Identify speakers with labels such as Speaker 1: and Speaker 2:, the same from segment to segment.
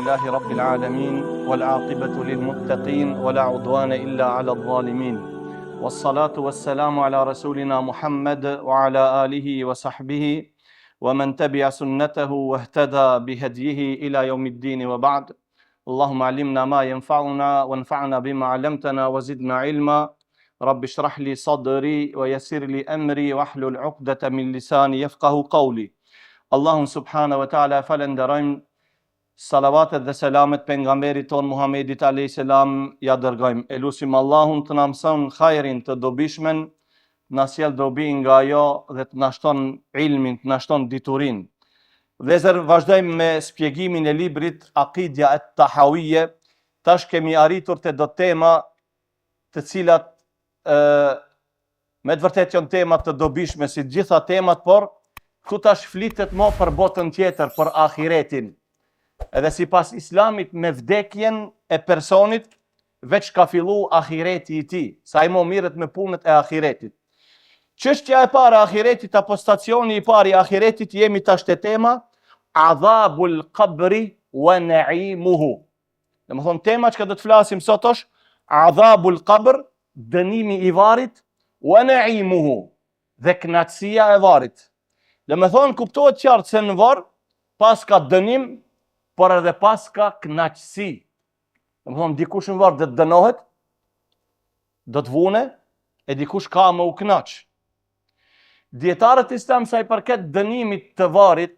Speaker 1: لله رب العالمين والعاقبة للمتقين ولا عدوان إلا على الظالمين والصلاة والسلام على رسولنا محمد وعلى آله وصحبه ومن تبع سنته واهتدى بهديه إلى يوم الدين وبعد. اللهم علمنا ما ينفعنا وانفعنا بما علمتنا وزدنا علما. رب اشرح لي صدري ويسر لي أمري واحلل عقدة من لساني يفقه قولي. Allahun subhanahu wa taala falenderojmë, salavatet dhe selamet pejgamberit ton Muhammedit alayhis salam ja dërgojmë. Elusim Allahun të na mëson hajrin të dobishmen, na sjell dobi nga ajo dhe të na shton ilmin, të na shton diturinë. Vëllezër, vazhdojmë me shpjegimin e librit Aqidja at-Tahawiyya. Tash kemi arritur te do tema të cilat me të vërtetë janë tema të dobishme si të gjitha temat, por këtu tash flitet më për botën tjetër, për ahiretin. Edhe sipas Islamit, me vdekjen e personit veç ka fillu ahireti i tij, sa ai më mirret me punët e ahiretit. Çështja e parë e ahiretit apo stacioni i parë i ahiretit, jemi tash te tema Adhabul qabri wa na'imuhu. Domethënë tema që do të flasim sot është Adhabul qabr, dënimi i varrit, wa na'imuhu, dhe kënaqësia e varrit. Dhe me thonë, kuptohet qartë se në varr pas ka dënim, por edhe pas ka kënaqësi. Dhe me thonë, dikush në varr do të dënohet, do të vune, e dikush ka me u kënaq. Dietarët islam sa i përket dënimit të varrit,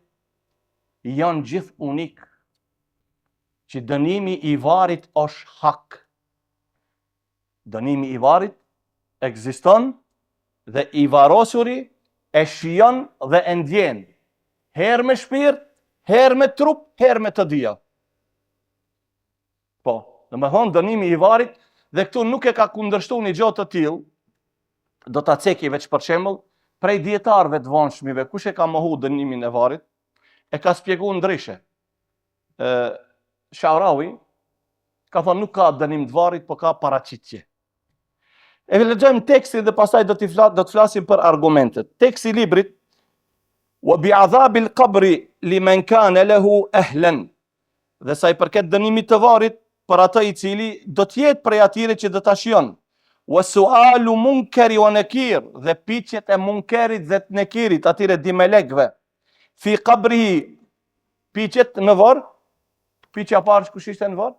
Speaker 1: janë gjithë unik. Që dënimi i varrit është hak. Dënimi i varrit ekziston dhe i varrosuri e shijon dhe e ndjen, herë me shpirt, herë me trup, herë me të dyja. Po, domethënë dënimi i varrit, dhe këtu nuk e ka kundërshtuar një gjë të tillë, do ta ceki veç për shembull, prej dietarëve të vonshmive, kush e ka mohu dënimin e varrit, e ka shpjeguar ndryshe. Shaurawi ka thonë nuk ka dënim të varrit, por ka paraqitje. E lexojmë tekstin dhe pastaj do të flasim për argumentet. Teksti i librit wa bi'adhabil qabri liman kana lahu ahlan. Dhe sa i përket dënimit të varrit për atë i cili do të jetë prej atyre që do ta shijon. Wa su'alu munkari wa nakir, dhe pyetjet e munkerit dhe të nekirit, atyre di melekëve. Fi qabrihi, pyetjet në varr. Pyetja parë kush ishte në varr?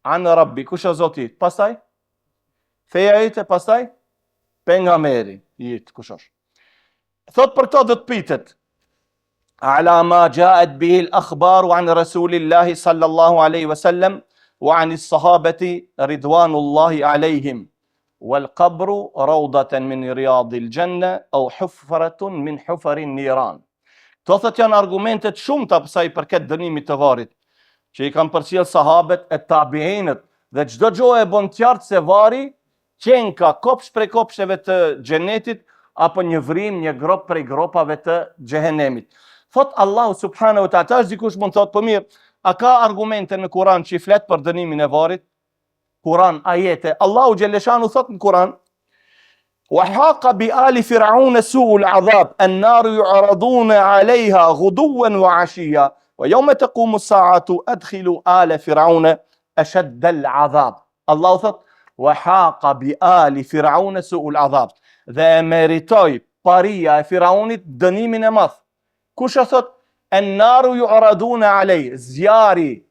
Speaker 1: An Rabbi, kush është Zoti? Pastaj feja ite, pastaj pejgamberi jet, kush është? Thot për këto do të pytet. Ala ma ja'at bihi al-akhbar an Rasulillahi sallallahu alaihi wasallam wa an as-sahabati ridwanullahi alaihim. Wal qabru rawdatan min riyadil janna aw hufratun min hufarin niran. Këto thot janë argumentet shumëta sa i përket dënimit të varrit, që i kanë përcjell sahabët e tabiinët, dhe çdo gjë e bën qartë se varri qenë ka kopsh prej kopsheve të xhenetit, apo një vrim, një grop prej gropave të xhehenemit. Thot Allahu subhanahu wa ta'ala, tash dikush mund thot, po mirë, a ka argumente në Kur'an që i flet për dënimin e varrit? Kur'an, ajete. Allahu xhaleshanu thot në Kur'an: "Wa haqa bi ali fir'aun su'ul 'adhab, an-nar yu'raduna 'alayha ghuduwan wa 'ashiyya, wa yawma taqumu as-sa'atu adkhilu ala fir'aun ashadda al-'adhab." Allahu thot wa haqa bi ali fir'aun su'ul 'adhab, dhe meritoi paria e Firaunit dënimin e madh. Kush e thot? An-naru yu'raduna alej, zjarri,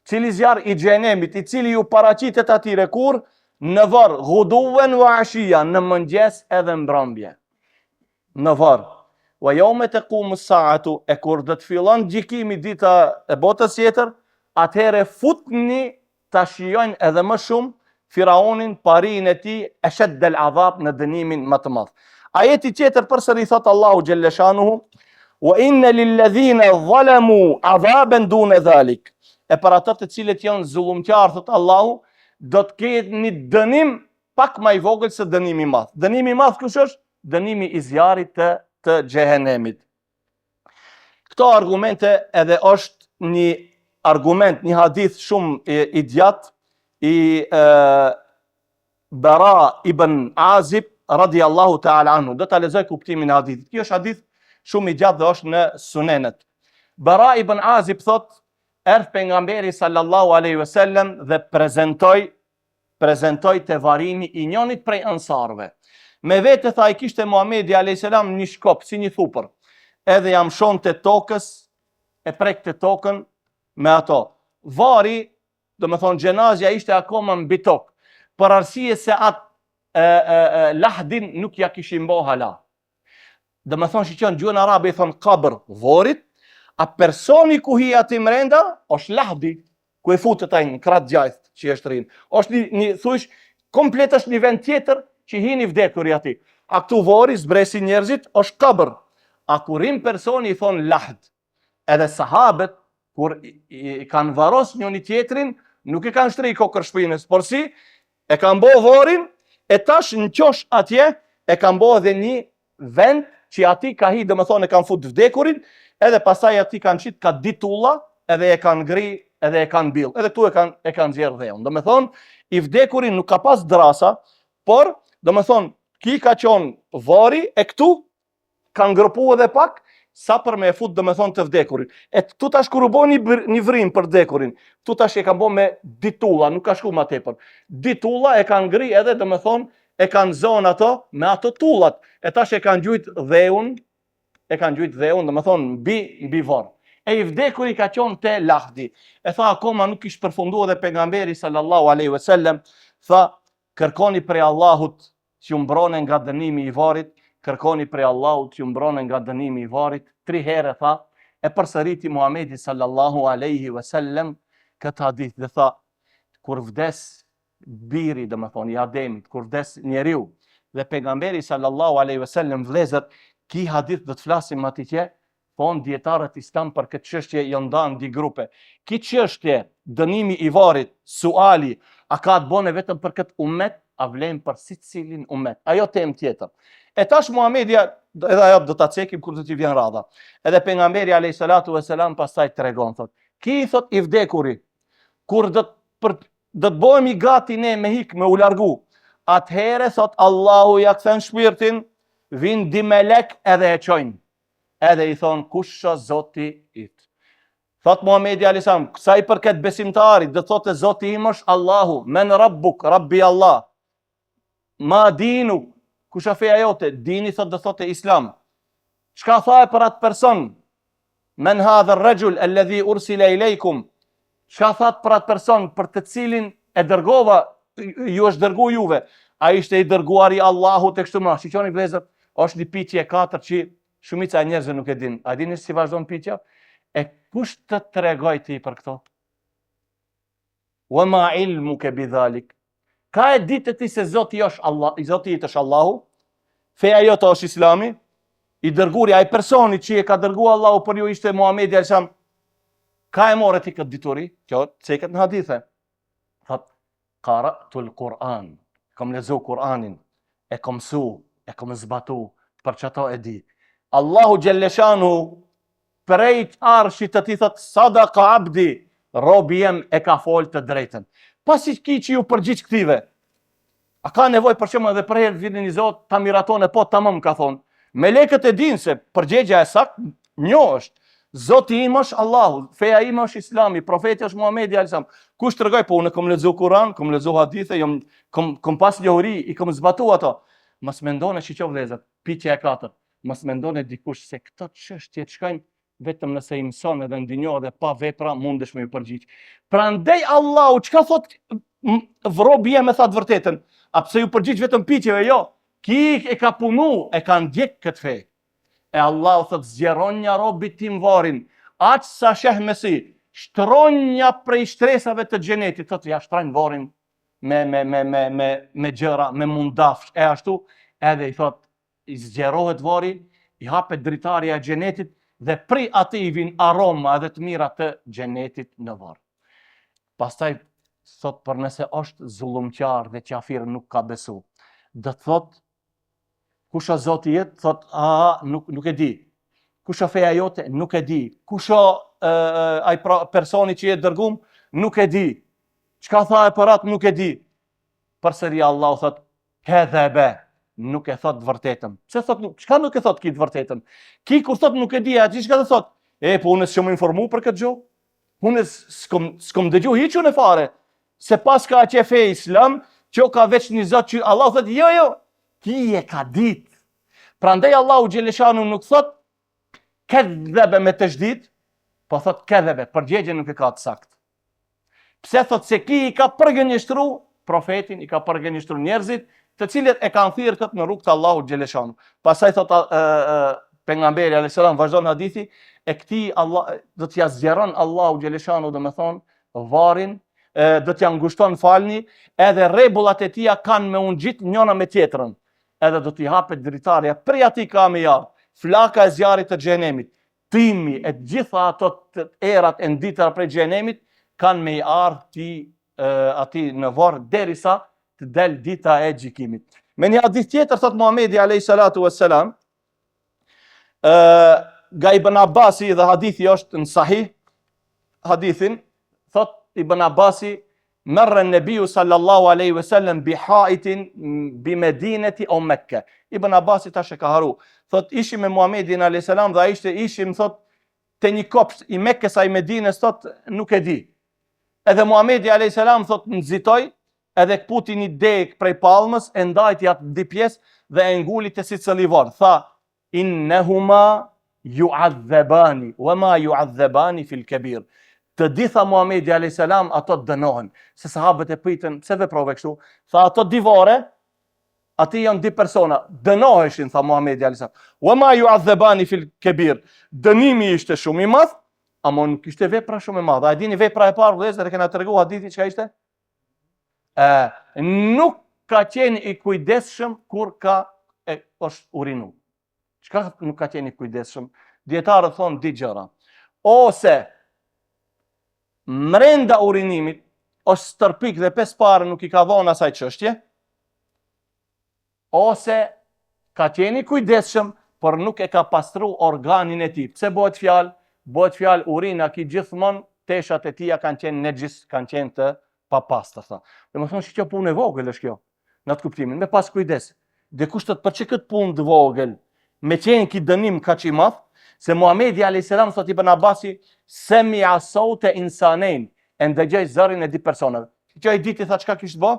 Speaker 1: cili zjarr i xhenemit, i cili ju paraqitet atyre kur? Në varr, ghuduwan wa 'ashiyya, në mëngjes edhe mbrëmje. Në varr. Wa yawma taqumu as-sa'atu, e kur do të fillon gjykimi, dita e botës tjetër, atëherë futni ta shijojnë edhe më shumë Firaunin, parinë e tij, ashad al-'adhab, në dënimin më të madh. Ajeti tjetër përsëri thot Allahu xhalla shanuhu: "Wa inna lil-ladhina zalamu 'adhaban duna dhalik." E për ata të cilët janë zullumqtar, thot Allahu, do të ketë një dënim pak më i vogël se dënimi i madh. Dënimi i madh kush është? Dënimi i zjarrit të xhehenemit. Këto argumente, edhe është një argument, një hadith shumë i gjatë i Bara ibn Azib radiallahu ta'ala anhu. Do ta lexoj kuptimin e hadithit. Kjo është hadith shumë i gjatë dhe është në Sunenet. Bara ibn Azib thot: erdh pejgamberi sallallahu alaihi wasallam dhe prezentoi te varimi I njënit prej ansarve. Me vete tha I kishte Muhamedi alayhis salam një shkop si një thupër. Edhe jam shonte tokës, e prekte tokën me ato. Vari, do me thonë gjenazja ishte akoma mbi tokë, për arsye se atë lahdin nuk ja kishin bo hala. Do me thonë që në gjuhën arabe I thonë kabër vorit, a personi ku hi ati mrenda, është lahdi, ku e futet ai në kratë gjajth që është rinë. Është një thush, komplet është një vend tjetër që hi një vdekur I ati. A këtu vori, zbresin njerëzit, është kabër. A ku rin personi I thonë lahd. Edhe sahabet, kur I kanë varos njëni tjetrin, nuk I kanë shtrej kokër shpinës, por si, e kanë bo vorin, e tash në qosh atje, e kanë bo edhe një vend që ati ka hi, dhe me thonë e kanë fut vdekurin, edhe pasaj ati kanë qitë ka ditulla, edhe e kanë gri, edhe e kanë bil, edhe tu e kanë zjerë dheun. Dhe me thonë, I vdekurin nuk ka pas drasa, por, dhe me thonë, ki ka qonë vari, e këtu, kanë ngërpu edhe pak, sa për me e fut dhe me thonë të vdekurin. E tu tash kur u bo një vrim për vdekurin, tu tash e kanë bo me ditulla, nuk ka shku ma tepër. Ditulla e kanë ngri edhe dhe me thonë, e kanë zonë ato me ato tullat. E tash e kanë gjujt dheun, dhe me thonë mbi varë. E I vdekuri ka qonë te lahdi. E tha akoma nuk ishtë përfundu edhe pejgamberi sallallahu aleyhi wasallam, tha kërkoni prej Allahut që ju mbrone nga dënimi I varit, kërkoni prej Allahut që ju mbrone nga dënimi I varit. 3 herë tha, e përsëriti Muhamedi sallallahu aleyhi wasallam këtë hadith dhe tha, kur vdes biri, dhe me thonë, I Ademit, kur vdes njeriu, dhe pejgamberi sallallahu aleyhi wasallam vlezër, ki hadith dhe të flasim ati tje, thonë djetarët Islam për këtë çështje janë ndarë në 2 grupe. Ki çështje dënimi I varit, suali, a ka të bone vetëm për këtë ummet, a vlen për secilin ummet. Ajo temë tjetër. E tash Muhamedi edhe ajo do ta cekim kur do t'i vjen radha. Edhe pejgamberi alayhi salatu vesselam pastaj tregon thotë, ki thot I vdekuri, kur do të bëhemi gati ne me hik me u largu, atëhere thot Allahu ja kthen shpirtin, vin di melek edhe e çojnë. Edhe I thonë kush është Zoti yt. Thot Muhamedi alayhis salam, sa I përket besimtarit, do thotë Zoti im është Allahu, men rabbuk, rabbi Allah. Ma dinu, kush është feja jote? Dini thot do thotë Islam. Çka tha për atë person? Men hadha ar-rajul alladhi ursila ilaykum. Çka thot për atë person për të cilin e dërgova, ju është dërguar juve? Ai ishte I dërguari Allahut e kështu më. Shiqoni vëllezër, është një pyetje e katërt që shumica e njerëzve nuk e din. A dini si vazhdon pyetja? E kush të tregoj ti për këto? Wa ma ilmuka bidhalik. Ka e ditë ti se Zoti është Allah, Zoti yt është Allahu? Feja jote është Islami? I dërguari ai personi që e ka dërguar Allahu për ju ishte Muhamedi alayhis salam. Ka e morë ti këtë dituri? Kjo ceket në hadithe. Thot qara'tul Kur'an. Kam lezu Kur'anin, e kam mësu, e kam zbatu, për çato e di. Allahu Gjelleshanu prej arshit të ti thot, sadaka abdi, robi jem e ka folë të drejten. Pasi ki që ju përgjith këtive, a ka nevoj për qëmë edhe për herë vini një zot, ta miratone, po tamam ka thonë. Melekët e din se përgjegja e sak, njo është. Zoti im është Allahu, feja im është Islami, profeti është Muhamedi alayhis salam. Kush tregoj po unë kam lexuar Kur'an, kam lexuar hadithe, kam pas njohuri, I kam zbatu ato. Mos mendoni që qoftë vëllezër, pyetja e katërt. Mos mendoni dikush se këto çështje të shkojnë vetëm nëse I mëson edhe ndinjo dhe pa vepra mundesh me ju përgjigj. Prandaj Allahu çka thot vrobi me tha të vërtetën. A pse ju përgjigj vetëm pyetjeve? Jo. Ki e ka punu, e ka ndjek këtë fe. E Allahu thot zgjeron një robit tim varin, aq sa sheh mesi, shtron një prej shtresave të xhenetit, thot ja shtrojnë varin me gjëra, me mundafsh, e ashtu, edhe I thot, I zgjerohet vari, I hapet dritarja e xhenetit, dhe pri ati I vin aroma edhe të mira të xhenetit në var. Pastaj, thot për nëse është zullumqar dhe qafir nuk ka besu, dhe thot, kusha Zoti jet, thot, nuk e di. Kusha feja jote, nuk e di. Kusha ai personi që jetë dërgum, nuk e di. Çka tha e për atë, nuk e di. Përsëri Allahu thot, kedhebe, nuk e thot vërtetën. Pse thot, çka nuk e thot ki të vërtetën? Ki kur thot nuk e di, a ti çka të thot? Po unë s'jam informu për këtë gjë. Unë s'kom dëgju hiqun e fare, se pas ka që fe islam, që ka veç një zot që Allah thot, jo, ki e ka dit. Prandaj Allahu Gjeleshanu nuk thot, kedhebe me të shdit, po thot kedhebe, përgjegje nuk e ka të sakt. Pse thot se ki i ka përgënjështru profetin, i ka përgënjështru njerëzit, të cilët e kanë thirrë këtë në rrugt të Allahut Gjeleshanu. Pastaj thot pejgamberi alayhis salam vazhdon hadithi, e këtij Allah do t'ja zgjeron Allahu Gjeleshanu, do me thonë, varin, do t'ja ngushton falni, edhe rregullat e tija kanë me ungjit njëna me tjetrën. Edhe do t'i hapet dritarja, prej atij ka me javë, flaka e zjarit të xhenemit, timi e gjitha ato të erat e nditëra prej xhenemit kanë me i ardhë ati në varr derisa të del dita e gjykimit. Me një hadith tjetër thot Muhamedi alayhi salatu wassalam, nga Ibn Abasi, dhe hadithi është në sahih, hadithin thot Ibn Abasi, merre nebiu sallallahu alaihi wasallam bi haitin bi Medineti o Mekke. Ibn Abasi tash e ka haru. Thot ishim me Muhamedin alayhis salam dhe ishim thot te një kopsht i Mekkes ai Medines, thot nuk e di. Edhe Muhamedi alayhis salam thot nxitoi, edhe kputi një deg prej palmës, e ndajti atë dy pjesë dhe e nguli te sicili varr. Tha innahuma yu'adhabani wa ma yu'adhabani fil kabir. Të ditha Muhamedi alayhis salam ato dënohen. Se sahabët e pyetën pse veprove kështu? Tha ato dy varre, ati janë dy persona, dënoheshin, tha Muhamedi alayhis salam. Wa ma yu'adhabani fil kabir. Dënimi ishte shumë i madh, ama nuk ishte vepra shumë e madhe. A dini vepra e parë vëllezër, e kena treguar hadithi çka ishte? Nuk ka qenë i kujdesshëm kur është urinu. Çka nuk ka qenë i kujdesshëm? Dietarët thonë dy gjëra. Ose mrenda urinimit është stërpik dhe pesë parë nuk i ka dhënë asaj çështje, ose ka qenë i kujdesshëm, por nuk e ka pastru organin e tij. Pse bëhet fjalë? Bëhet fjalë urina ki gjithmonë teshat e tija kanë qenë nejis, kanë qenë të papastërta. Dhe më thonë që kjo punë e vogël është kjo, në atë kuptimin, me pas kujdes. Dhe kushtet për që këtë punë të vogël, me qenë ki dënim ka që i madh, se Muhamedi alayhis salam thot Ibn Abasi, semi'a saute insanejn, e ndëgjoj zërin e dy personave. Kjo i diti tha çka kishte bë?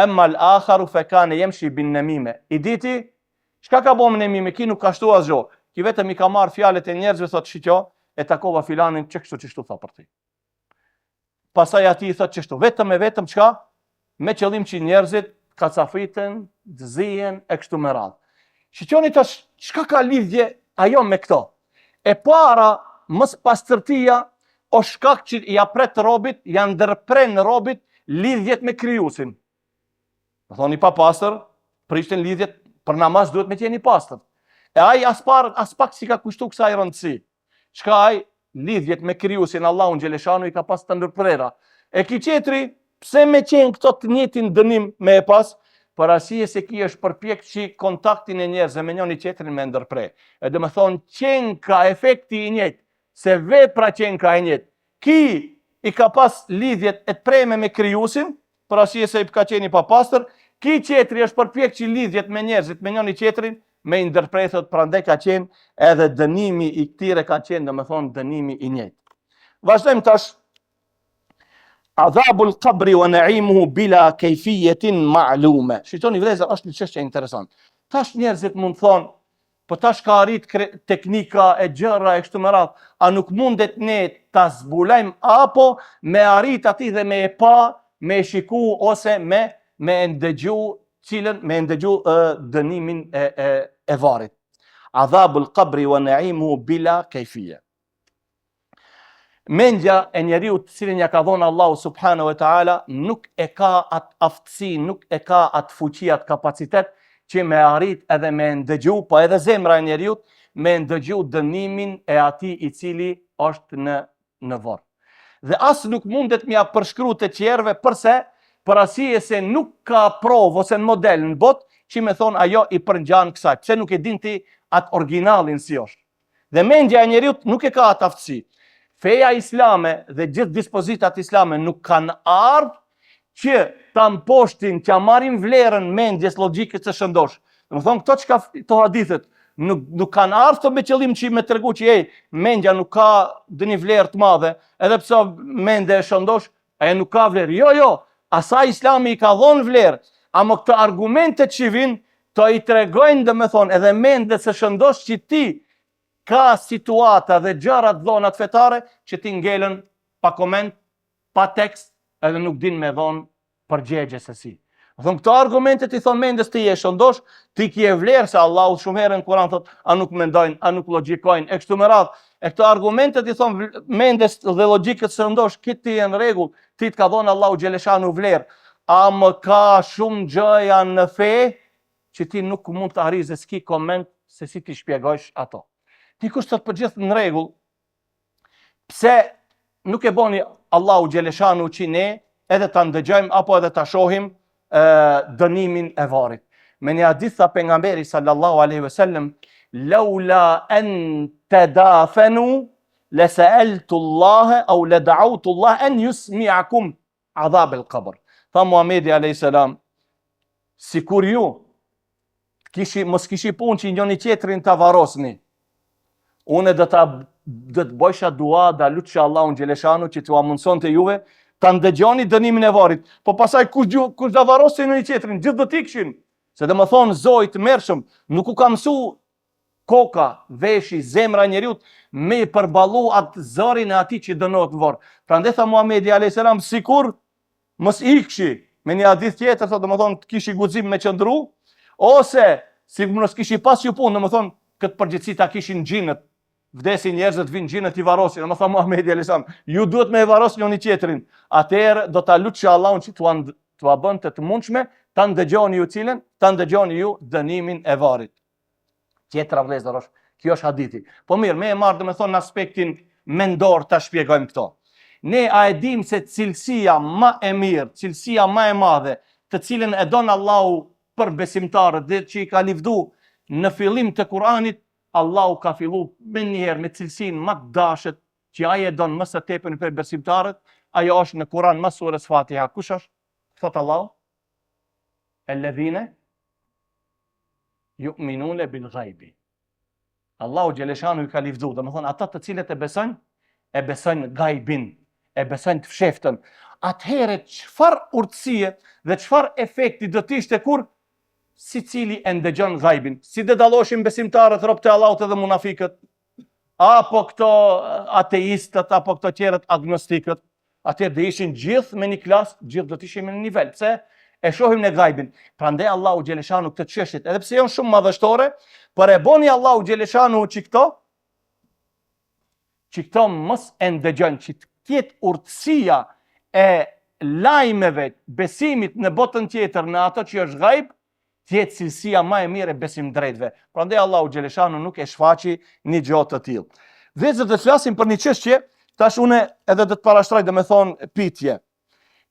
Speaker 1: Amma al-akharu fa kana yamshi bin namime. I diti, çka ka bë me namime? Ki nuk ka shtu asgjë. Ki vetëm i ka marr fjalët e njerëzve, thot shikjo, e takova filanin çështu tha për ti. Pastaj ati i thot çështu, vetëm e vetëm çka? Me qëllim që njerëzit kacafiten, zihen e kështu me radhë. Shikoni tash çka ka lidhje ajo me këto. E para, mos pastërtia o shkak që ja pret robit, ja ndërpren robit lidhjet me krijuesin. Do thoni pa pastër, prishten lidhjet për namaz duhet me qenë i pastër. E ai as pak si ka kushtu kësaj rëndësi. Çka ai lidhjet me krijuesin Allahun Gjeleshanu i ka pas të ndërprera. E ki qetri, pse me qenë këto të njëjtin dënim me e pas, për arsye se ki është përpjek që kontaktin e njerëzve me njëri tjetrin me ndërpre. E do me thonë qenë ka efekti i njëjtë, se vepra qenë ka e njëjtë. Ki i ka pas lidhjet e të preme me krijuesin, për arsye se i ka qenë i papastër, ki qetri është përpjek që lidhjet me njerëzit me njëri tjetrin me ndërprethët, prandaj ka qenë edhe dënimi i këtire ka qenë, do me thonë, dënimi i njëjtë. Vazhdojmë tash. Adhabul qabri wa na'imuhu bila kayfiyatin ma'lume. Shitoni vëllezër, është një çështje interesante. Tash njerëzit mund thonë, po tash ka arrit teknika e gjëra e kështu me radhë, a nuk mundet ne ta zbulojmë apo me arrit aty dhe me e pa, me e shiku ose me ndëgju dënimin e varrit. Adhabul qabri wa na'imuhu bila kayfiyya. Mendja e njeriu të cilin ja ka dhënë Allahu subhanahu wa taala nuk e ka atë aftësi, nuk e ka atë fuqi, atë kapacitet që me arrit edhe me ndëgju, po edhe zemra e njeriu me ndëgju dënimin e atij i cili është në varr. Dhe as nuk mundet m'ia përshkruaj të tjerëve, përse? Për arsye se nuk ka provë ose model në botë që me thonë ajo i përngjan kësaj, pse nuk e din ti atë originalin si është. Dhe mendja e njeriu nuk e ka atë aftësi. Feja islame dhe gjithë dispozitat islame nuk kanë ardhur që ta mposhtin, që marrin vlerën mendjes logjikës së shëndosh. Do të thonë këto çka to hadithet nuk kanë ardhur me qëllim që me tregu që mendja nuk ka dëni vlerë të madhe, edhe pse mende e shëndosh, ajo nuk ka vlerë. Jo, asa Islami i ka dhënë vlerë, ama këto argumentet që vinë, to i tregojnë domethënë edhe mendet se shëndosh që ti ka situata dhe gjërat dhonat fetare që ti ngelen pa koment, pa tekst, edhe nuk din me dhon përgjegje se si. Thonë këto argumentet i thon mendes ti je shëndosh, ti ki e vlerë se Allahu shumë herë në Kur'an thot, a nuk mendojnë, a nuk logjikojnë, e kështu me radhë. E këto argumentet i thon mendes dhe logjikët shëndosh, ti je në rregull, ti të ka dhënë Allahu xhaleshanu vlerë. A më ka shumë gjëja në fe që ti nuk mund të arrizë s'ki koment se si ti shpjegojsh ato. Ti kush thot për gjithë në rregull, pse nuk e boni Allahu xhaleshanu që ne edhe ta ndëgjojmë apo edhe ta shohim dënimin e varrit. Me një hadith tha pejgamberi sallallahu alaihi wasallam, laula an tadafanu la sa'altu Allah au la da'awtu Allah an yusmi'akum adhab al-qabr. Tha Muhamedi alayhis salam, sikur ju mos kishi punë që njëri tjetrin ta varrosni, unë do të bëjsha dua da lutja Allahun xhaleshanu që t'ua mundsonte juve ta ndëgjoni dënimin e varrit. Po pastaj kush da varrosin njëri tjetrin, gjithë do t'ikshin. Se domethënë zoj të mërshëm nuk u ka mësu koka, veshi, zemra e njeriut me përballu atë zërin e atij që dënohet në varr. Prandaj tha Muhamedi alayhis salam, sikur mos ikshi, me një hadith tjetër thotë domethënë të kishi guxim me qëndru, ose si mos kishi pas ju punë, domethënë këtë përgjithësi ta kishin xhinët. Vdesin njerëzit, vinë xhinët i varrosin. Më tha Muhamedi alayhis salam, ju duhet me varros njëri tjetrin. Atëherë do ta lutshi Allahun që t'ua bënte të mundshme, ta ndëgjoni ju cilën, ta ndëgjoni ju dënimin e varrit. Tjetra vëllezërosh, kjo është hadithi. Po mirë, me e marr domethënë në aspektin mendor ta shpjegojmë këto. Ne a e dim se cilësia më e mirë, cilësia më e madhe, të cilën e don Allahu për besimtarët dhe që i ka livdu në fillim të Kur'anit, Allahu ka fillu me njëherë me cilësinë më të dashët që ai e don më së tepër për besimtarët, ajo është në Kur'an më surës Fatiha. Kush është? Thot Allahu, alladhina yu'minuna bil ghaibi. Allahu xhaleshanu i ka livdu, domethënë ata të cilët e besojnë gajbin, e besojnë të fsheftën. Atëherë çfarë urtësie dhe çfarë efekti do të ishte kur si cili e ndëgjon gajbin, si dhe daloshin besimtarët, robët e Allahut edhe munafikët, apo këto ateistët, apo këto tjerët agnostikët, atëherë dhe ishin gjithë me një klasë, gjithë do të ishin me një nivel, pse e shohim në gajbin. Prandaj Allahu xhaleshanu këtë çështje, edhe pse janë shumë madhështore, por e boni Allahu xhaleshanu që këto mos e ndëgjojnë, që të ketë urtësia e lajmeve, besimit në botën tjetër, në ato që është gajb, tjetë cilësia më e mirë e besim drejtve. Prandaj Allahu xhaleshanu nuk e shfaqi një gjë të tillë. Vëllezër, do të flasim për një çështje, tash unë edhe do të parashtroj domethënë pyetje.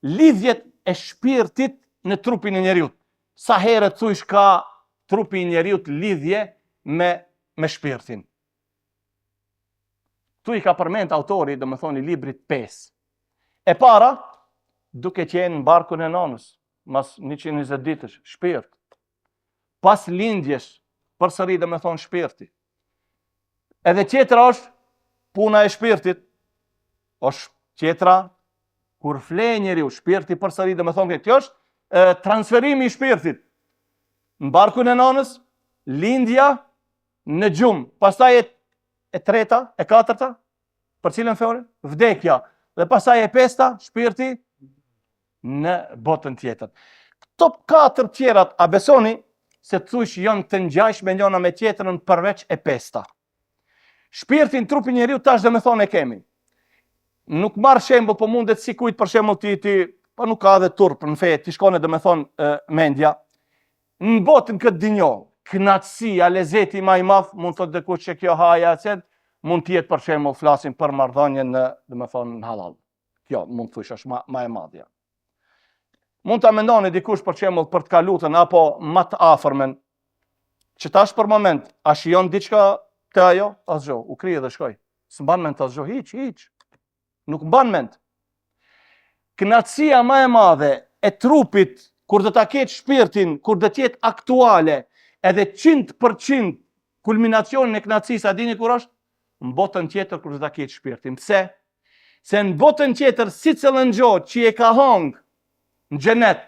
Speaker 1: Lidhjet e shpirtit në trupin e njeriut. Sa herë thuaj ka trupi i njeriut lidhje me shpirtin? Tu i ka përmend autori domethënë i librit 5. E para, duke qenë në barkun e nanës, mas 120 ditësh, shpirt. Pas lindjes, përsëri domethënë shpirti. Edhe tjetra është puna e shpirtit, është tjetra kur fle njeriu, shpirti përsëri domethënë kjo është transferimi i shpirtit. Në barkun e nanës, lindja në gjumë, pastaj e treta, e katërta, për cilën fjalë? Vdekja. Dhe pastaj e pesta, shpirti në botën tjetër. Këto 4 tjerat, a besoni se thush janë të ngjashme njëna me tjetrën përveç e pesta? Shpirtin, trupin njeriu tash domethënë e kemi. Nuk marr shembull, po mundet si kujt për shembull ti po nuk ka edhe turp në fe, ti shkon domethënë mendja. Në botën këtë dinjo, kënaqësia, lezeti më i madh, mund thotë dikush që kjo haja mund të jetë për shembull flasim për marrëdhënien në domethënë në halal. Kjo mund të thush është më e madhja. Mund ta mendoni dikush për shembull për të kalutën apo më të afërmen, që tash për moment, a shijon diçka te ajo? Asgjë, u krije dhe shkoi. S'mban mend asgjë, hiç. Nuk mban mend. Kënaqësia më e madhe e trupit kur do ta ketë shpirtin, kur do të jetë aktuale, edhe 100% kulminacionin e kënaqësisë, a dini kur është? Në botën tjetër kur ta ketë shpirtin. Pse? Se në botën tjetër sicilën gjotë që e ka hong në xhenet,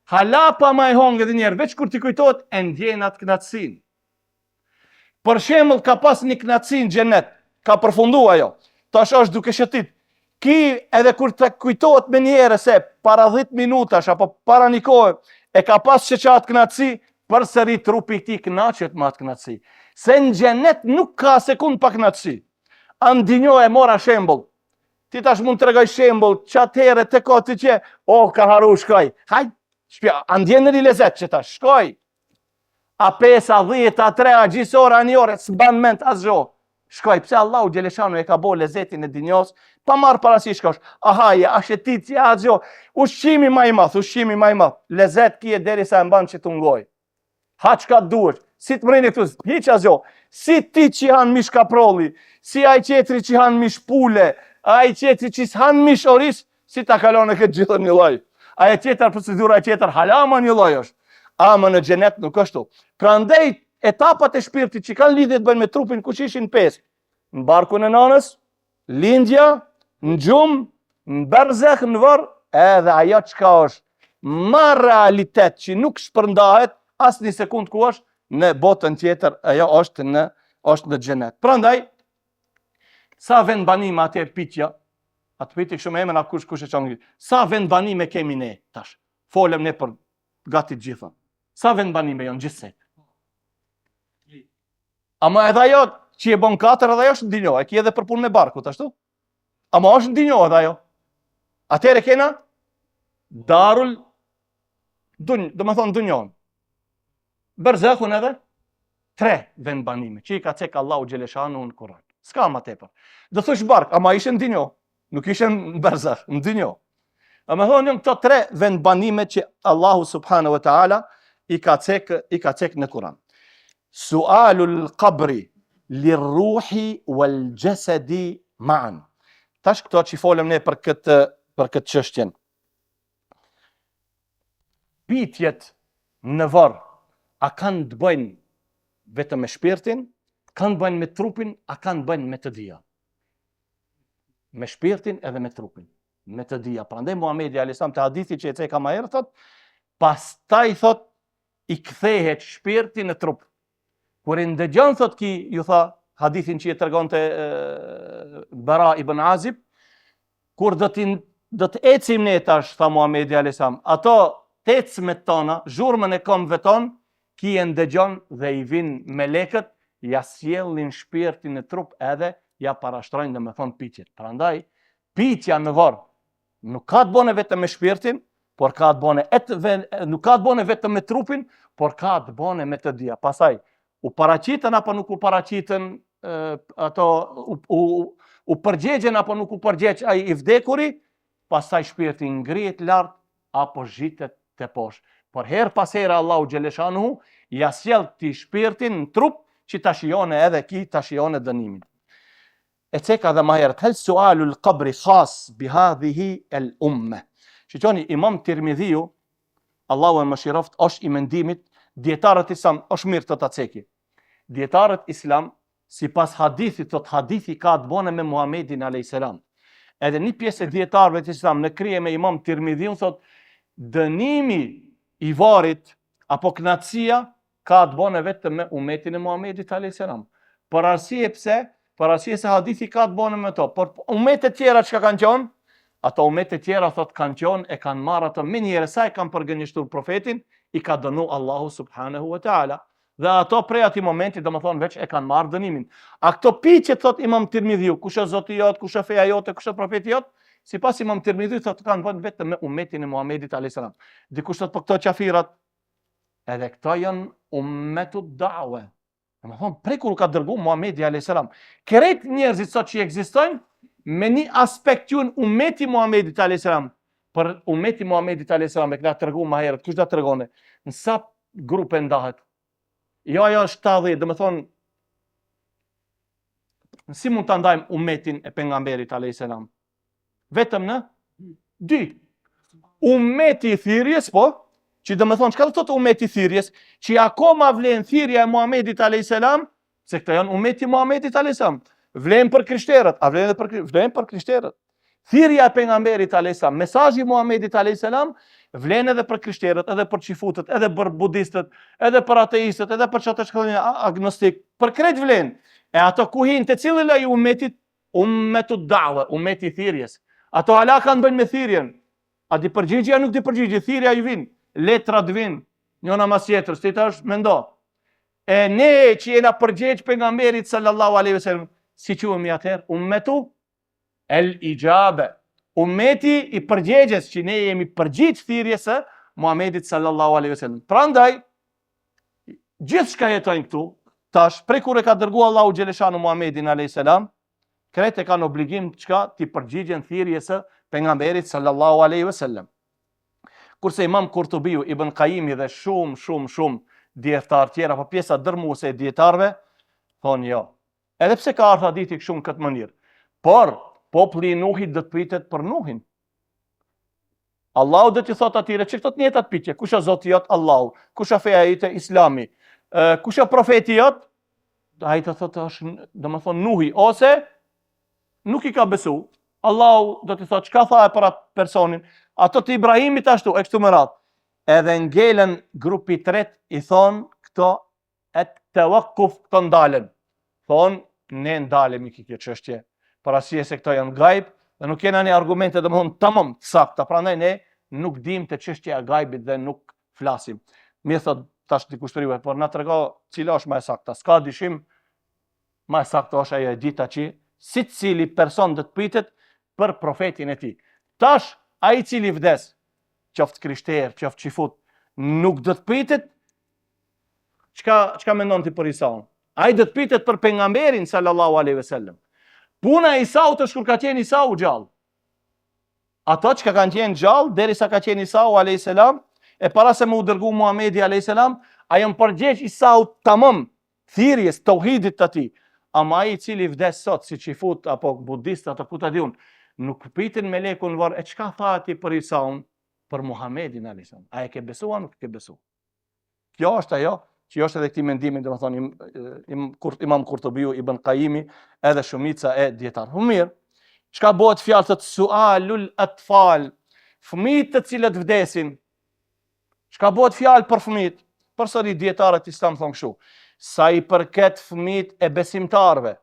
Speaker 1: hala pa më e hong edhe njerë, veç kur t'i kujtohet e ndjen atë kënaqësinë. Për shembull, ka pas një kënaqësi në xhenet, ka përfunduar ajo. Tash është duke shëtit. Ki edhe kur të kujtohet me njerë se para 10 minutash apo para një kohë e ka pas çeçat kënaqësi, përsëri trupi i tij kënaqet me atë kënaqësi. Se në xhenet nuk ka sekund pa kënaqësi. Andinjo e mora shembull. Ti tash mund të tregoj shembull, çat herë te ka ti që, ka haru shkoj. Hajt, shpja, andjen në lezet që tash, shkoj. A 5, a 10, a 3, a gjysora, a një orë, s'ban ment as gjo. Shkoj, pse Allahu Gjeleshanu e ka bo lezetin e dinjos, pa marë parasysh shkosh. Ahaje, a shetit, ja, a gjo. Ushqimi ma i math. Lezet kje deri sa e mban që të ngoj. Ha që ka duesh, si të mrini këtu, hiq as gjo. Si ti që hanë mish kaprolli, si aj qetri që hanë mish pule, aj qetri që hanë mish oris, si ta kalon e këtë gjithë një loj. Aja tjetër procedura e tjetër, halama një loj është. Ama në xhenet nuk është. Prandaj etapat e shpirtit që kanë lidhje të bëjnë me trupin kush ishin 5. Në barkun e nanës, lindja, në gjumë, në berzekh, në varr, edhe ajo çka është ma realitet që nuk shpërndahet as një sekund ku është në botën tjetër, ajo është në xhenet. Prandaj sa vend banime atje pitja, atë piti shumë emën a kush e çon. Sa vend banime kemi ne tash? Folem ne për gati të gjitha. Sa vend banime janë gjithsej? Ama edhe ajo që e bon 4 edhe ajo është ndinjo, e ki edhe për punë me barkut, ashtu? Ama është ndinjo edhe ajo. Atëre kena darul do më thonë dunjon. Berzekun edhe 3 vend banime, që i ka cek Allahu Gjeleshanu në Kur'an. S'ka ma tepër. Dhe thush bark, ama ishe ndinjo. Nuk ishe në berzekh, ndinjo. A me thonë këto 3 vend banime që Allahu Subhanahu wa Ta'ala i ka cek në Kur'an. Sualul qabri lirruhi wal jasadi ma'an. Tash këto që folëm ne për këtë çështjen. Pitjet në varr a kanë të bëjnë vetëm me shpirtin, kanë të bëjnë me trupin, a kanë të bëjnë me të dia. Me shpirtin edhe me trupin, me të dia. Prandaj Muhamedi alayhis salam te hadithi që e ceka më herë thot, pastaj thot i kthehet shpirti në trup. Kur i ndëgjon thot ki ju tha hadithin që i tregonte Bara ibn Azib, kur do të ecim ne tash, tha Muhamedi alayhis salam, ato tecmet tona, zhurmën e këmbëve ton, ki e ndëgjon dhe i vin melekët, ja sjellin shpirtin në trup edhe ja parashtrojnë dhe me thonë pitjet. Prandaj, pitja në varr nuk ka të bëne vetëm me shpirtin, por ka të bëne nuk ka të bëne vetëm me trupin, por ka të bëne me të dia. Pastaj, u paraqiten apo nuk u paraqiten ato u përgjegjen apo nuk u përgjegj ai i vdekuri, pastaj shpirti ngrihet lart apo zhitet te poshtë. Por her pas here Allahu Gjeleshanu ja sjell ti shpirtin në trup që ta shijone edhe ki ta shijone dënimin. E ceka dhe ma herët, hel sualul qabri khas bi hadhihi el umme. Shqoni, Imam Tirmidhiu, Allahu e më shiroft, është i mendimit, dietarët islam, është mirë të ta ceki. Dietarët islam, si pas hadithit, thot hadithi ka të bëne me Muhamedin a.s. Edhe një pjesë e dietarëve të islam, në krye me Imam Tirmidhiu, thot dënimi i varrit, apo knatësia, ka të bëne vetëm me umetin e Muhamedit a.s. Për arsye pse? Për arsye se hadithi ka të bëne me to. Por umetet tjera që kanë qenë, ato umetet tjera thot kanë qenë e kanë marrë ato me njëre sa e kanë përgënjeshtuar profetin, i ka dënu Allahu Subhanahu wa Ta'ala. Dhe ato prej atij momenti, domethënë veç e kanë marrë dënimin. A këto piqe thot Imam Tirmidhiu, kush është Zoti jot, kush është feja jote, kush është profeti jot? Sipas Imam Tirmidhiu thot kanë bënë vetëm me umetin e Muhamedit alayhis salam. Dikush thot për këto qafirat, edhe këto janë ummetu da'wa. Domethënë prej kur ka dërguar Muhamedi alayhis salam, krejt njerëzit sot që ekzistojnë me një aspekt që umeti Muhamedit alayhis salam. Për umeti Muhamedit alayhis salam e ka treguar më herët, kush do të tregone? Në sa grupe ndahet? Jo ajo 70, domethënë si mund ta ndajmë umetin e pejgamberit alayhis salam? Vetëm në 2. Umeti i thirrjes, po, që domethënë çka do thotë umeti i thirrjes, që akoma vlen thirrja e Muhamedit alayhis salam se këta janë ummeti Muhamedit a.s. Vlen për krishterët, a vlen për krishterët. Thirrja e pejgamberit a.s. Mesazhi i Muhamedit a.s. vlen edhe për krishterët, edhe për xifutët, edhe për budistët, edhe për ateistët, edhe për çata shkollën agnostik, për krejt vlen. E ato ku hin te cili lloj ummetit, ummetut da'wa, ummeti i thirrjes. Ato hala kanë bënë me thirrjen. A di përgjigjja nuk di përgjigje, thirrja ju vin, letrat vin, njëna mas tjetrës, ti tash mendo. E ne që jena përgjigj pejgamberit sallallahu alaihi wasallam, si quhemi atëherë? Ummetu el ijabe. Ummeti i përgjigjes, që ne jemi përgjigj thirrjes së Muhamedit sallallahu alaihi wasallam. Prandaj gjithçka jetojnë këtu, tash prej kur e ka dërguar Allahu xheleshanu Muhamedin alayhis salam, kretë kanë obligim çka ti përgjigjen thirrjes së pejgamberit sallallahu alaihi wasallam. Kurse Imam Kurtubiu, Ibn Qayyimi dhe shumë dietar tjera, po pjesa dërmuese e dietarëve thonë jo. Edhe pse ka ardhur hadithi kështu në këtë mënyrë, por populli i Nuhit do të pritet për Nuhin. Allahu do t'i thotë atyre që këto të njëjtat pyetje, kush është Zoti jot? Allahu. Kush është feja jote? Islami. Kush është profeti jot? Ai të thotë është, domethënë Nuhi, ose nuk i ka besu. Allahu do t'i thotë çka tha për atë personin, ato të Ibrahimit ashtu, e kështu me radhë. Edhe ngelen grupi i tretë i thonë këto at-tawaqquf, këto ndalen. Thonë ne ndalemi kjo çështje, për arsye se këto janë gajb dhe nuk kena një argumente domethënë tamam sakta, prandaj ne nuk dim të çështja e gajbit dhe nuk flasim. Mirë thot tash dikush për ju, por na trego cila është më e sakta. S'ka dyshim, më e sakta është ajo e dita që secili person do të pritet për profetin e tij. Tash ai i cili vdes, qoftë krishter, qoftë xifut, nuk do të pritet. Çka mendon ti për Isaun? Ai do të pritet për pejgamberin sallallahu alaihi wasallam. Puna e Isaut është kur ka qenë Isau gjallë. Ato që kanë qenë gjallë derisa ka qenë Isau alayhis salam, e para se më u dërgu Muhamedi alayhis salam, ai janë përgjigj Isaut tamam thirrjes tauhidit të tij. Ama ai i cili vdes sot si xifut apo budist apo ku ta diun, nuk pritin me lekun varr. E çka tha ti për Isaun? Për Muhamedin alayhis salam. A e ke besuar nuk ke besu? Kjo është ajo që është edhe këtij mendimi, domethënë Imam Kurtubiu, Ibn Qayyimi, edhe shumica e dietarëve. Mirë, çka bëhet fjalë të sualul atfal, fëmijët të cilët vdesin. Çka bëhet fjalë për fëmijët? Përsëri dietarët islam thonë kështu, sa i përket fëmijët e besimtarëve,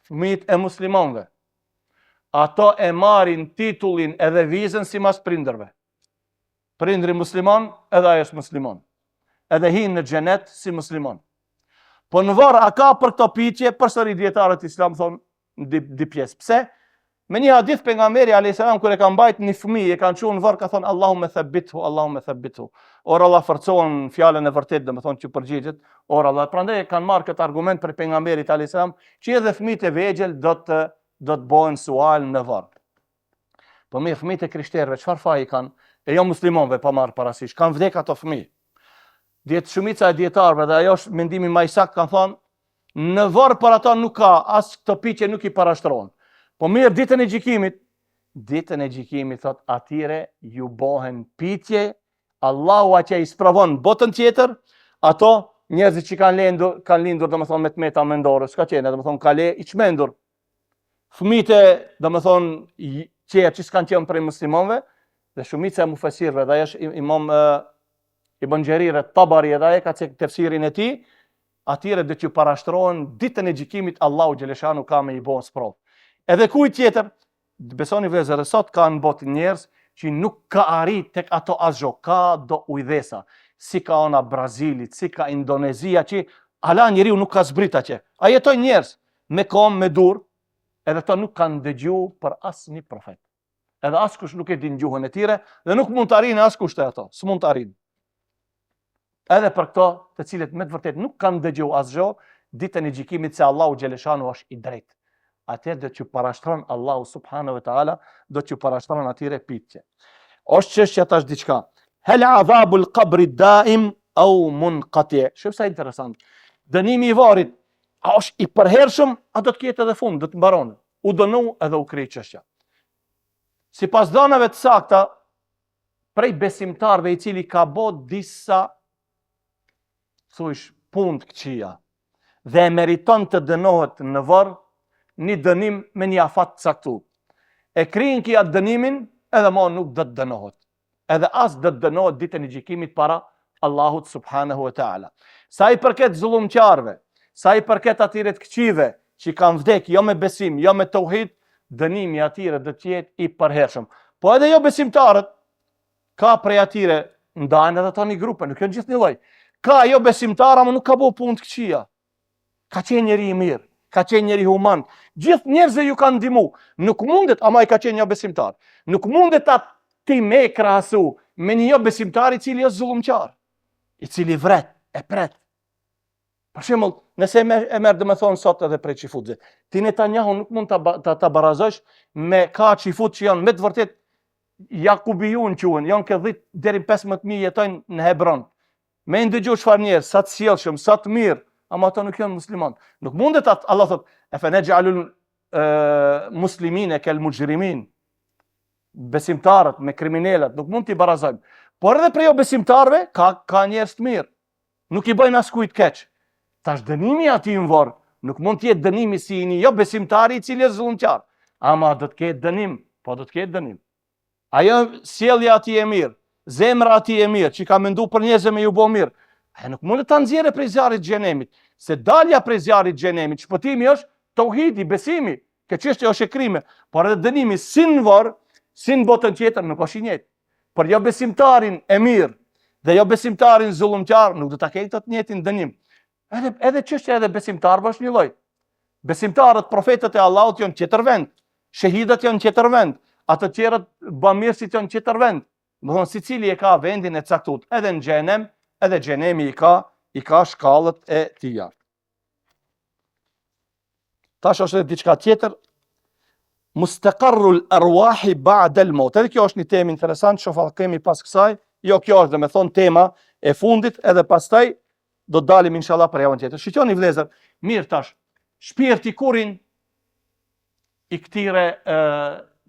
Speaker 1: fëmijët e muslimanëve, ato e marrin titullin edhe vizën sipas prindërve. Prindri musliman, edhe ai është musliman. Edhe hinë në xhenet si musliman. Po në varr a ka për këto pyetje, përsëri dietarët islam thonë di pjesë. Pse? Me një hadith pejgamberi alayhis salam kur e ka mbajt një fëmijë, e kanë çuar në varr, ka thonë Allahumma thabbithu, Allahumma thabbithu. Ora Allah forcon fjalën e vërtetë, domethënë që përgjigjet, ora Allah. Prandaj kanë marrë këtë argument për pejgamberit alayhis salam, që edhe fëmijët e vegjël do të bëhen sual në varr. Po mirë, fëmijët e krishterëve çfarë faji kanë? E jo muslimanëve pa marrë parasysh, kanë vdek ato fëmijë. Shumica e dietarëve, dhe ajo është mendimi më i saktë, kanë thonë, në varr për ata nuk ka, as këto pyetje nuk i parashtrohen. Po mirë, ditën e gjykimit thot atyre ju bëhen pyetje, Allahu që i sprovon botën tjetër, ato njerëzit që kanë lindur domethënë me tmeta mendore, s'ka qenë, domethënë ka le i çmendur. Fëmijët domethënë që s'kan qenë prej muslimanëve, dhe shumica e mufesirëve, dhe është Imam Ibn Jarir at-Tabari, edhe ai ka tefsirin e tij, atyre do t'ju parashtrohen ditën e gjykimit, Allahu xhaleshanu ka me i bën sprovë. Edhe kujt tjetër, besoni vëllezër, sot kanë botë njerëz që nuk ka arrit tek ato asgjë, ka do ujdhesa, si ka ona Brazilit, si ka Indonezia, që hala njeriu nuk ka zbrit atje. A jetojnë njerëz me kom, me dur, edhe to nuk kanë dëgjuar për asnjë profet. Edhe askush nuk e din gjuhën e tyre dhe nuk mund të arrijnë askush te ato, s'mund të arrijnë. Edhe për këto, të cilët me të vërtet nuk kanë dëgjuar asgjë, ditën e gjykimit se Allahu xhaleshanu është i drejtë. Atëherë do t'ju parashtron Allahu subhanahu wa taala, do t'ju parashtron atyre pyetje. Është çështja tash diçka. Hal azabul qabri daim au munqati? Shumë sa interesant. Dënimi i varrit, a është i përhershëm, a do të ketë edhe fund, do të mbaron? U dënu edhe u krijë çështja. Sipas dhënave të sakta, prej besimtarve i cili ka bërë disa punë të këqija, dhe e meriton të dënohet në varr një dënim me një afat caktuar. E krijin kia dënimin, edhe mo nuk do të dënohet. Edhe as do të dënohet ditën e gjykimit para Allahut subhanahu wa taala. Sa i përket zullumqarve, sa i përket atyre të këqive që kanë vdek jo me besim, jo me tauhid, dënimi atyre do të jetë i përhershëm. Po edhe jo besimtarët, ka prej atyre ndajnë edhe ata një grupe, nuk janë gjithë një lloj. Ka jo besimtar, ama nuk ka bëu punë të këqija. Ka qenë njeri i mirë, ka qenë njeri human. Gjithë njerëzit ju kanë ndihmu. Nuk mundet, ama i ka qenë jo besimtar. Nuk mundet ta ti me krahasu me një jo besimtar i cili është zullumqar, i cili vret, e pret. Për shembull, nëse e merr domethënë sot edhe prej çifutëve, ti Netanyahu nuk mund ta barazosh me ka çifut që janë me të vërtet Jakubijun quhen, janë ke 10 deri 15.000 jetojnë në Hebron. Me ndëgju çfarë njerëz, sa të sjellshëm, sa të mirë, ama ata nuk janë musliman. Nuk mundet atë, Allah thot, e fenexhalul muslimine kel mujrimin. Besimtarët me kriminalët nuk mund t'i barazojmë. Por edhe prej besimtarëve ka njerëz të mirë. Nuk i bëjnë askujt keq. Tash dënimi atij në varr nuk mund të jetë dënimi si një jo besimtari i cili është zullumqar, ama do të ketë dënim, po do të ketë dënim. Ajo sjellja atij e mirë, zemra atij e mirë, që ka menduar për njerëzve me ju bë mirë, ai nuk mund të ta nxjerrë prej zjarrit të xhenemit. Se dalja prej zjarrit të xhenemit, shpëtimi është tauhidi, besimi, që çështja është e krime, por edhe dënimi si në varr, si në botën tjetër nuk është i njëjtë. Por jo besimtarin e mirë dhe jo besimtarin zullumqar nuk do ta ketë të njëjtin dënim. Edhe çështja edhe besimtarëve është një lloj. Besimtarët, profetët e Allahut janë tjetër vend, shahidët janë tjetër vend, ato të tjerët bamirësit janë tjetër vend. Do të thonë secili e ka vendin e caktuar, edhe në xhenem, edhe xhenemi i ka shkallët e tij. Tash është edhe diçka tjetër. Mustaqarrul arwahi ba'da al-maut. Edhe kjo është një temë interesante, shoh kemi pas kësaj. Jo, kjo është domethënë tema e fundit, edhe pastaj do të dalim inshallah për javën tjetër. Shikoni vëllezër, mirë tash, shpirti kurin i këtyre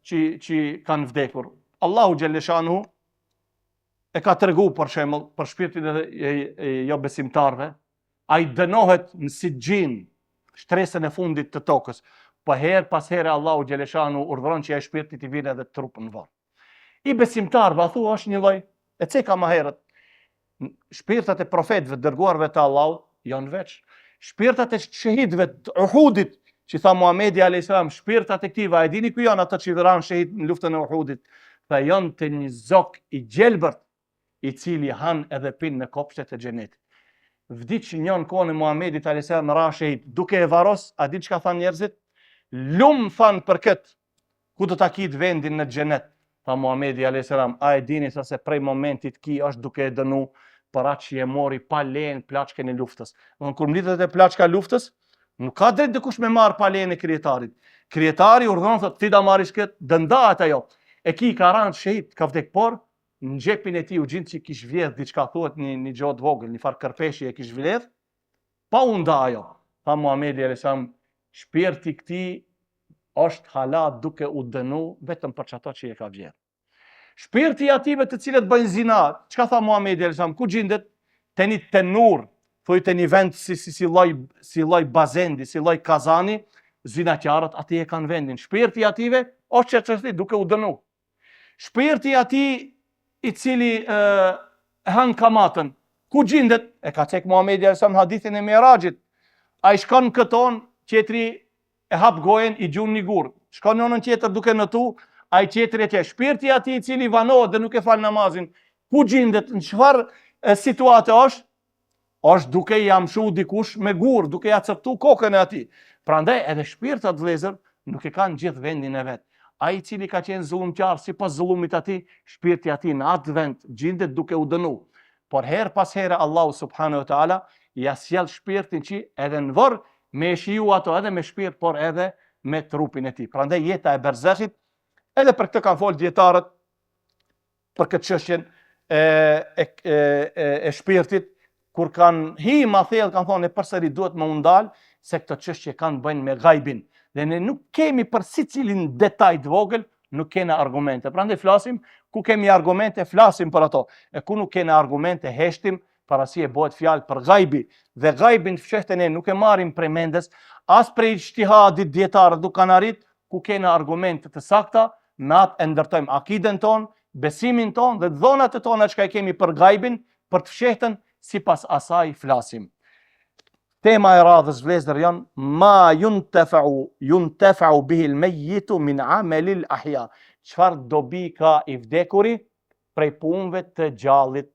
Speaker 1: që kanë vdekur. Allahu xhaleshanuhu e ka treguar për shembull për shpirtin e jo besimtarve, ai dënohet në Sijjin, shtresën e fundit të tokës. Po herë pas here Allahu xhaleshanuhu urdhëron që ai shpirti të vinë edhe trup në varr. I besimtarve thua është një lloj, e ceka më herët. Shpirtat e profetëve dërguarve të Allahut janë veç. Shpirtat e shahidëve të Uhudit, që tha Muhamedi alayhis salam, shpirtat e këtyve, a e dini ku janë ata që vëran shahid në luftën e Uhudit? Tha janë të një zok i gjelbërt, i cili han edhe pin në kopshtet e xhenetit. Vdiq njën kohën e Muhamedit alayhis salam ra shahid, duke e varros, a di çka thanë njerëzit? Lum thanë për kët, ku do ta kit vendin në xhenet? Tha Muhamedi alayhis salam, a e dini se prej momentit ki është duke e dënu për atë që e mori pa lejen plaçkën e luftës. Kur mlitet e plaçka e luftës, nuk ka drejt dikush me marr pa lejen e krijetarit. Krijetari urdhon thotë ti ta marrësh kët, dëndahet ajo. E ki ka rënë shehit, ka vdek, por në xhepin e tij u gjint që kish vjedh diçka, thuhet një gjë të vogël, një far kërpeshi e kish vjedh, pa u nda ajo. Tha Muhamedi alayhis salam, shpirti i këtij është hala duke u dënu vetëm për çato që e ka vjedh. Shpirti i ative të cilët bëjnë zina, çka tha Muhamedi alayhis salam, ku gjendet? Te një tenur, thuaj te një vend si lloj bazendi, si lloj kazani, zinaqarët aty e kanë vendin. Shpirti i ative është çështje duke u dënu. Shpirti i atij i cili han kamatën, ku gjendet? E ka thënë Muhamedi alayhis salam në hadithin e Mirajit. Ai shkon këton, tjetri e hap gojen, i gjun një gur. Shkon në anën tjetër duke nëtu, ai tjetri atje, shpirti i atij i cili vanohet dhe nuk e fal namazin, ku gjendet, në çfarë situate është? Është duke i amshu dikush me gur, duke ja coptu kokën e atij. Prandaj edhe shpirtat vëllezër nuk e kanë gjithë vendin e vet. Ai i cili ka qenë zullumqar sipas zullumit atij, shpirti i atij në atë vend gjendet duke u dënu. Por her pas here Allahu subhanahu wa taala ja sjell shpirtin që edhe në varr me shiu ato edhe me shpirt, por edhe me trupin e tij. Prandaj jeta e berzahit, edhe për këtë kanë folë dietarët për këtë çështjen e shpirtit, kur kanë hi ma thellë, kanë thonë përsëri duhet më undal, se këtë çështje kanë bëjnë me gajbin. Dhe ne nuk kemi për sicilin detaj të vogël, nuk kena argumente. Prandaj flasim ku kemi argumente, flasim për ato. E ku nuk kena argumente, heshtim parasie bëhet fjalë për gajbi, dhe gajbin fshehten e nuk e marrim prej mendes, as prej ijtihadit dietarët nuk kanë arrit, ku kena argumente të sakta, me atë e ndërtojmë akiden ton, besimin ton dhe dhonat e tona që kemi për gajbin, për të fshehtën, sipas asaj flasim. Tema e radhës vëllezër janë ma yuntafa'u bihi al-mayyitu min 'amali al-ahya. Çfarë dobi ka i vdekuri prej punëve të gjallit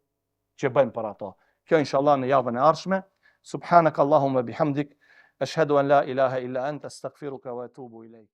Speaker 1: që bëjmë për ato. Kjo inshallah në javën e ardhshme. Subhanakallahumma bihamdik, ashhadu an la ilaha illa anta, astaghfiruka wa atubu ilayk.